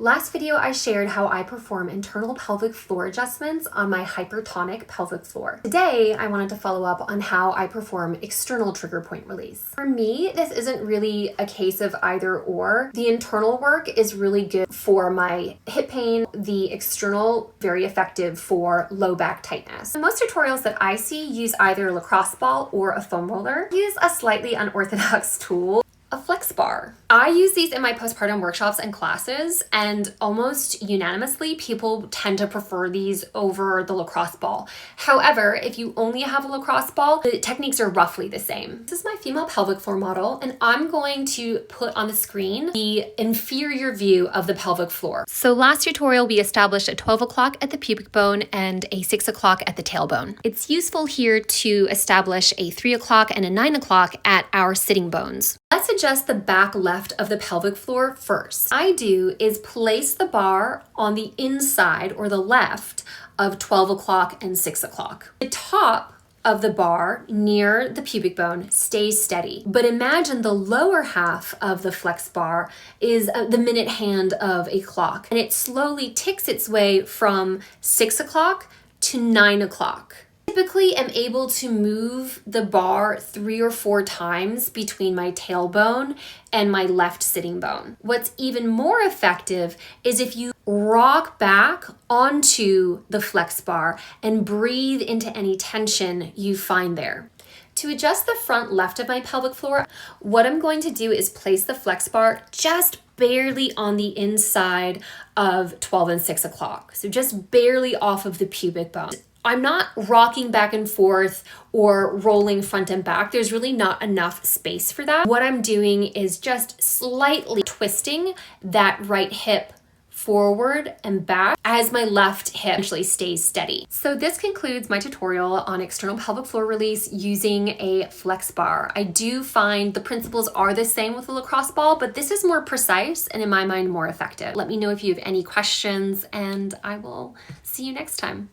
Last video, I shared how I perform internal pelvic floor adjustments on my hypertonic pelvic floor. Today, I wanted to follow up on how I perform external trigger point release. For me, this isn't really a case of either or. The internal work is really good for my hip pain, the external, very effective for low back tightness. Most tutorials that I see use either a lacrosse ball or a foam roller. Use a slightly unorthodox tool, a Flexbar. I use these in my postpartum workshops and classes, and almost unanimously, people tend to prefer these over the lacrosse ball. However, if you only have a lacrosse ball, the techniques are roughly the same. This is my female pelvic floor model, and I'm going to put on the screen the inferior view of the pelvic floor. So last tutorial, we established a 12 o'clock at the pubic bone and a 6 o'clock at the tailbone. It's useful here to establish a 3 o'clock and a 9 o'clock at our sitting bones. Let's adjust the back left of the pelvic floor first. I do is place the bar on the inside or the left of 12 o'clock and 6 o'clock. The top of the bar near the pubic bone stays steady, but imagine the lower half of the Flexbar is the minute hand of a clock, and it slowly ticks its way from 6 o'clock to 9 o'clock. Typically am able to move the bar 3 or 4 times between my tailbone and my left sitting bone. What's even more effective is if you rock back onto the Flexbar and breathe into any tension you find there. To adjust the front left of my pelvic floor, what I'm going to do is place the Flexbar just barely on the inside of 12 and 6 o'clock. So just barely off of the pubic bone. I'm not rocking back and forth or rolling front and back. There's really not enough space for that. What I'm doing is just slightly twisting that right hip forward and back as my left hip actually stays steady. So this concludes my tutorial on external pelvic floor release using a Flexbar. I do find the principles are the same with a lacrosse ball, but this is more precise and in my mind more effective. Let me know if you have any questions, and I will see you next time.